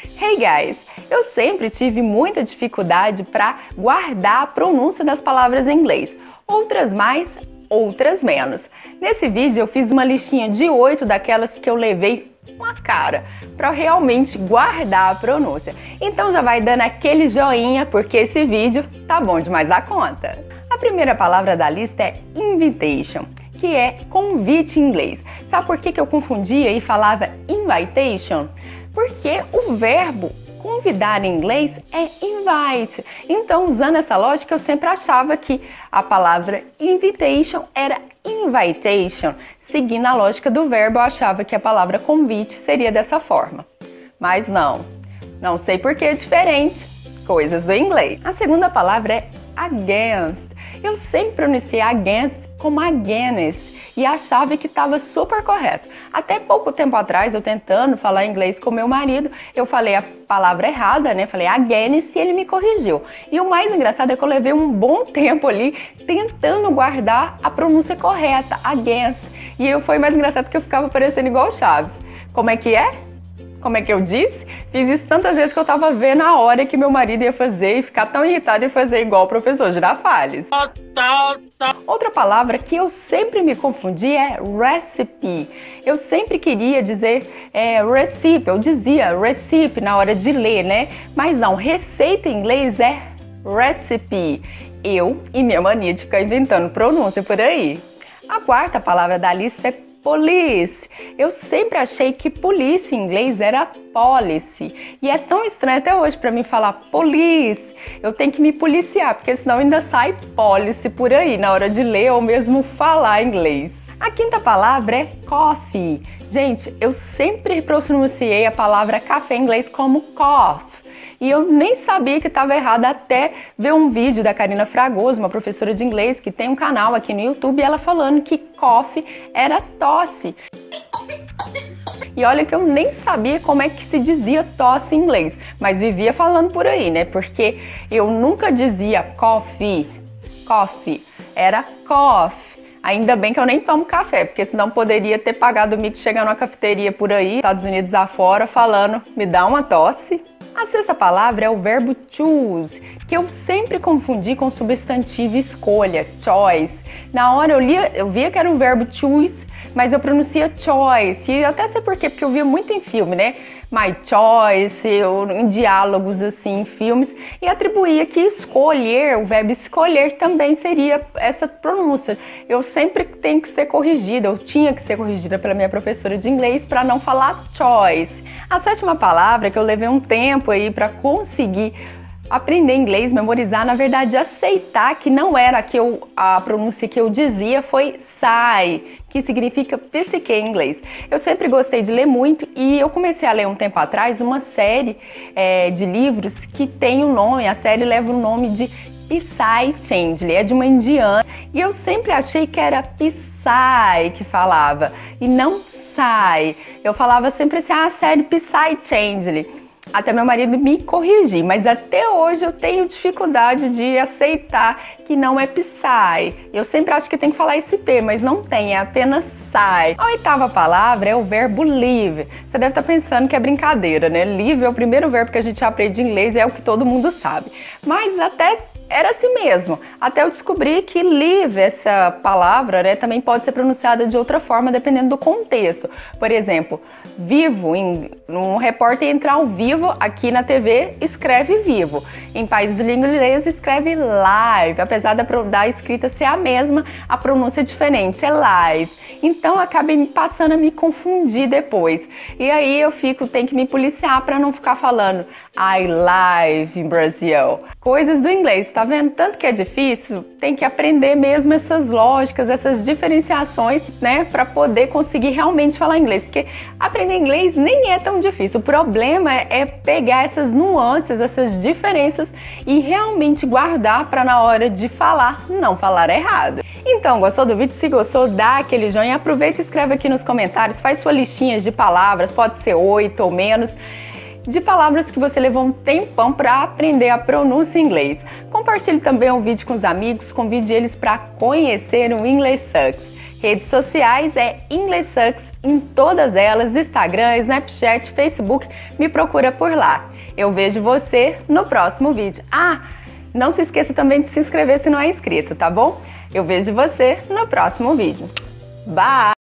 Hey guys! Eu sempre tive muita dificuldade para guardar a pronúncia das palavras em inglês. Outras mais, outras menos. Nesse vídeo eu fiz uma listinha de 8 daquelas que eu levei uma cara para realmente guardar a pronúncia. Então já vai dando aquele joinha porque esse vídeo tá bom demais da conta. A primeira palavra da lista é invitation, que é convite em inglês. Sabe por que eu confundia e falava invitation? Porque o verbo convidar em inglês é invite. Então, usando essa lógica, eu sempre achava que a palavra invitation era invitation. Seguindo a lógica do verbo, eu achava que a palavra convite seria dessa forma. Mas não sei por que é diferente. Coisas do inglês. A segunda palavra é against. Eu sempre pronunciei against como against e achava que estava super correto. Até pouco tempo atrás, eu tentando falar inglês com meu marido, eu falei a palavra errada, né? Falei against e ele me corrigiu. E o mais engraçado é que eu levei um bom tempo ali tentando guardar a pronúncia correta, against. E foi mais engraçado que eu ficava parecendo igual o Chaves. Como é que é? Como é que eu disse? Fiz isso tantas vezes que eu tava vendo a hora que meu marido ia fazer e ficar tão irritado e fazer igual o professor Girafales. Outra palavra que eu sempre me confundi é recipe. Eu sempre queria dizer recipe, eu dizia recipe na hora de ler, né? Mas não, receita em inglês é recipe. Eu e minha mania de ficar inventando pronúncia por aí. A quarta palavra da lista é police. Eu sempre achei que police em inglês era policy. E é tão estranho até hoje para mim falar police. Eu tenho que me policiar, porque senão ainda sai policy por aí na hora de ler ou mesmo falar inglês. A quinta palavra é coffee. Gente, eu sempre pronunciei a palavra café em inglês como cough. E eu nem sabia que estava errado até ver um vídeo da Karina Fragoso, uma professora de inglês que tem um canal aqui no YouTube, e ela falando que cough era tosse. E olha que eu nem sabia como é que se dizia tosse em inglês, mas vivia falando por aí, né? Porque eu nunca dizia coffee, era cough. Ainda bem que eu nem tomo café, porque senão poderia ter pagado o mico chegar numa cafeteria por aí, Estados Unidos afora, falando, me dá uma tosse. A sexta palavra é o verbo choose, que eu sempre confundi com o substantivo escolha, choice. Na hora eu via que era um verbo choose, mas eu pronuncia choice. E até sei por quê, porque eu via muito em filme, né? My choice, ou em diálogos assim, em filmes, e atribuía que escolher, o verbo escolher também seria essa pronúncia. Eu sempre tenho que ser corrigida, eu tinha que ser corrigida pela minha professora de inglês para não falar choice. A sétima palavra que eu levei um tempo aí para conseguir aprender inglês, memorizar, na verdade aceitar que não era a pronúncia que eu dizia, foi sigh, que significa psique em inglês. Eu sempre gostei de ler muito e eu comecei a ler um tempo atrás uma série de livros que tem um nome, a série leva o nome de Psy Changeling, é de uma indiana, e eu sempre achei que era Psy que falava e não Psy. Eu falava sempre assim, a série Psy Changeling. Até meu marido me corrigir, mas até hoje eu tenho dificuldade de aceitar que não é Psy. Eu sempre acho que tem que falar esse P, mas não tem, é apenas Psy. A oitava palavra é o verbo live. Você deve estar pensando que é brincadeira, né? Live é o primeiro verbo que a gente aprende em inglês e é o que todo mundo sabe. Mas até era assim mesmo, até eu descobri que live, essa palavra, né, também pode ser pronunciada de outra forma dependendo do contexto. Por exemplo, vivo, um repórter entra ao vivo aqui na TV, escreve vivo. Em países de língua inglesa escreve live, apesar da escrita ser a mesma, a pronúncia é diferente, é live. Então acabei me passando a me confundir depois. E aí eu tenho que me policiar para não ficar falando I live in Brazil. Coisas do inglês, tá vendo? Tanto que é difícil, tem que aprender mesmo essas lógicas, essas diferenciações, né? Para poder conseguir realmente falar inglês. Porque aprender inglês nem é tão difícil. O problema é pegar essas nuances, essas diferenças e realmente guardar para na hora de falar, não falar errado. Então, gostou do vídeo? Se gostou, dá aquele joinha. Aproveita e escreve aqui nos comentários, faz sua listinha de palavras, pode ser 8 ou menos, de palavras que você levou um tempão para aprender a pronúncia em inglês. Compartilhe também o vídeo com os amigos, convide eles para conhecer o English Sucks. Redes sociais é English Sucks em todas elas, Instagram, Snapchat, Facebook, me procura por lá. Eu vejo você no próximo vídeo. Não se esqueça também de se inscrever se não é inscrito, tá bom? Eu vejo você no próximo vídeo. Bye!